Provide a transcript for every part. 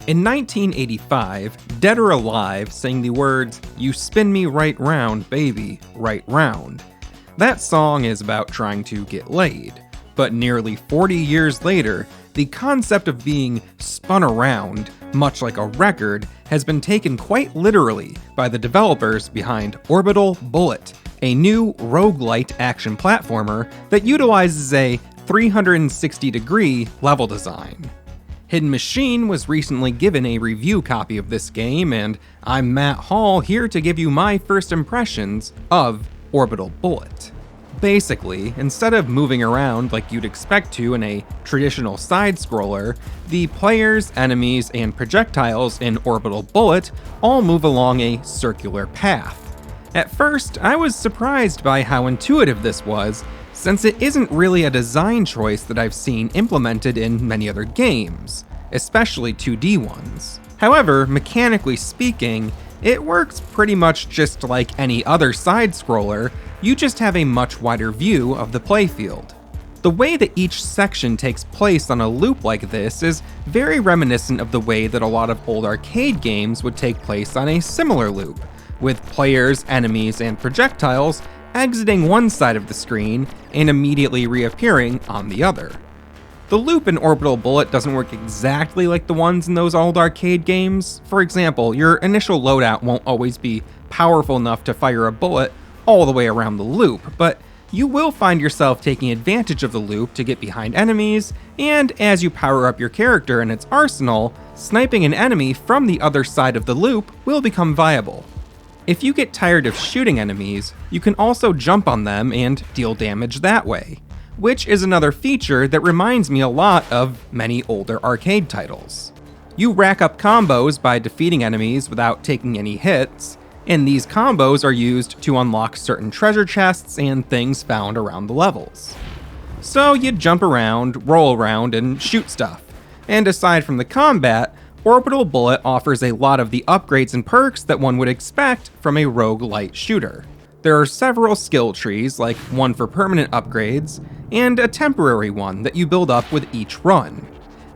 In 1985, Dead or Alive sang the words, "You spin me right round, baby, right round." That song is about trying to get laid, but nearly 40 years later, the concept of being spun around, much like a record, has been taken quite literally by the developers behind Orbital Bullet, a new roguelite action platformer that utilizes a 360-degree level design. Hidden Machine was recently given a review copy of this game, and I'm Matt Hall here to give you my first impressions of Orbital Bullet. Basically, instead of moving around like you'd expect to in a traditional side-scroller, the players, enemies, and projectiles in Orbital Bullet all move along a circular path. At first, I was surprised by how intuitive this was, since it isn't really a design choice that I've seen implemented in many other games, especially 2D ones. However, mechanically speaking, it works pretty much just like any other side-scroller, you just have a much wider view of the playfield. The way that each section takes place on a loop like this is very reminiscent of the way that a lot of old arcade games would take place on a similar loop, with players, enemies, and projectiles exiting one side of the screen and immediately reappearing on the other. The loop in Orbital Bullet doesn't work exactly like the ones in those old arcade games. For example, your initial loadout won't always be powerful enough to fire a bullet all the way around the loop, but you will find yourself taking advantage of the loop to get behind enemies, and as you power up your character and its arsenal, sniping an enemy from the other side of the loop will become viable. If you get tired of shooting enemies, you can also jump on them and deal damage that way, which is another feature that reminds me a lot of many older arcade titles. You rack up combos by defeating enemies without taking any hits, and these combos are used to unlock certain treasure chests and things found around the levels. So you jump around, roll around, and shoot stuff. And aside from the combat, Orbital Bullet offers a lot of the upgrades and perks that one would expect from a roguelite shooter. There are several skill trees, like one for permanent upgrades, and a temporary one that you build up with each run.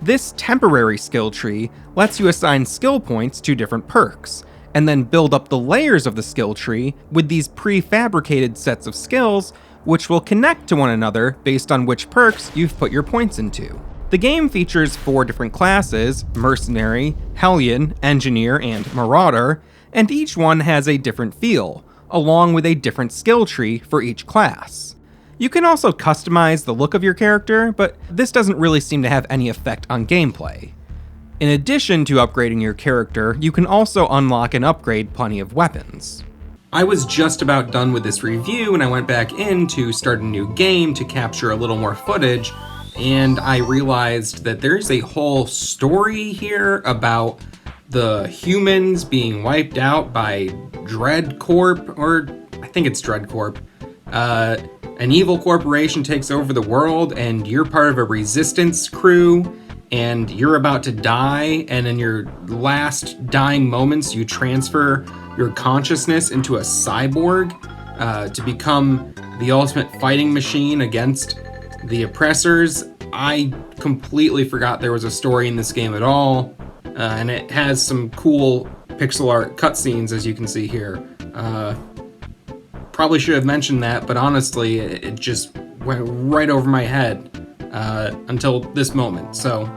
This temporary skill tree lets you assign skill points to different perks, and then build up the layers of the skill tree with these prefabricated sets of skills, which will connect to one another based on which perks you've put your points into. The game features 4 different classes: Mercenary, Hellion, Engineer, and Marauder, and each one has a different feel, along with a different skill tree for each class. You can also customize the look of your character, but this doesn't really seem to have any effect on gameplay. In addition to upgrading your character, you can also unlock and upgrade plenty of weapons. I was just about done with this review and I went back in to start a new game to capture a little more footage, and I realized that there's a whole story here about the humans being wiped out by Dread Corp, or I think it's Dread Corp. An evil corporation takes over the world and you're part of a resistance crew and you're about to die, and in your last dying moments you transfer your consciousness into a cyborg to become the ultimate fighting machine against the oppressors. I completely forgot there was a story in this game at all, and it has some cool pixel art cutscenes, as you can see here. Probably should have mentioned that, but honestly, it just went right over my head until this moment. So,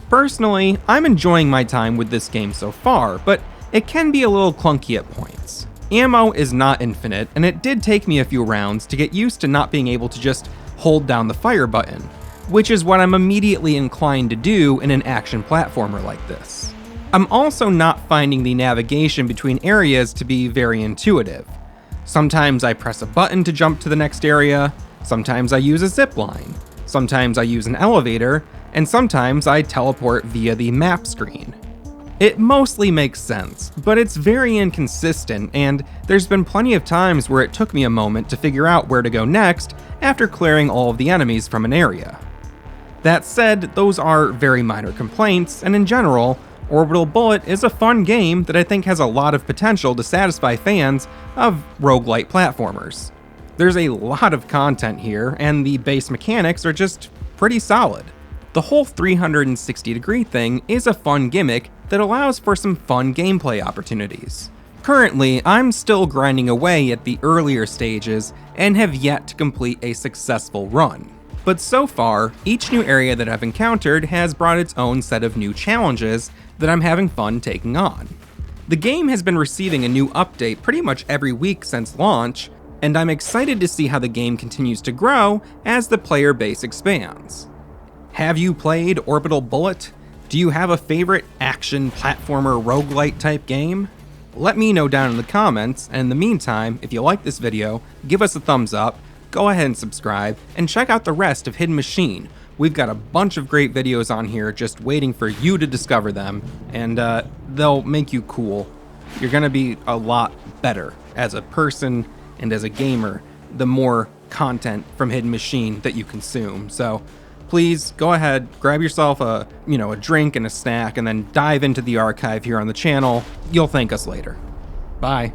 personally, I'm enjoying my time with this game so far, but it can be a little clunky at points. Ammo is not infinite, and it did take me a few rounds to get used to not being able to just hold down the fire button, which is what I'm immediately inclined to do in an action platformer like this. I'm also not finding the navigation between areas to be very intuitive. Sometimes I press a button to jump to the next area, sometimes I use a zipline, sometimes I use an elevator, and sometimes I teleport via the map screen. It mostly makes sense, but it's very inconsistent, and there's been plenty of times where it took me a moment to figure out where to go next after clearing all of the enemies from an area. That said, those are very minor complaints, and in general, Orbital Bullet is a fun game that I think has a lot of potential to satisfy fans of roguelite platformers. There's a lot of content here, and the base mechanics are just pretty solid. The whole 360-degree thing is a fun gimmick that allows for some fun gameplay opportunities. Currently, I'm still grinding away at the earlier stages and have yet to complete a successful run. But so far, each new area that I've encountered has brought its own set of new challenges that I'm having fun taking on. The game has been receiving a new update pretty much every week since launch, and I'm excited to see how the game continues to grow as the player base expands. Have you played Orbital Bullet? Do you have a favorite action platformer roguelite type game? Let me know down in the comments, and in the meantime, if you like this video, give us a thumbs up, go ahead and subscribe, and check out the rest of Hidden Machine. We've got a bunch of great videos on here just waiting for you to discover them, and they'll make you cool. You're gonna be a lot better as a person and as a gamer the more content from Hidden Machine that you consume. So please go ahead, grab yourself a drink and a snack, and then dive into the archive here on the channel. You'll thank us later. Bye.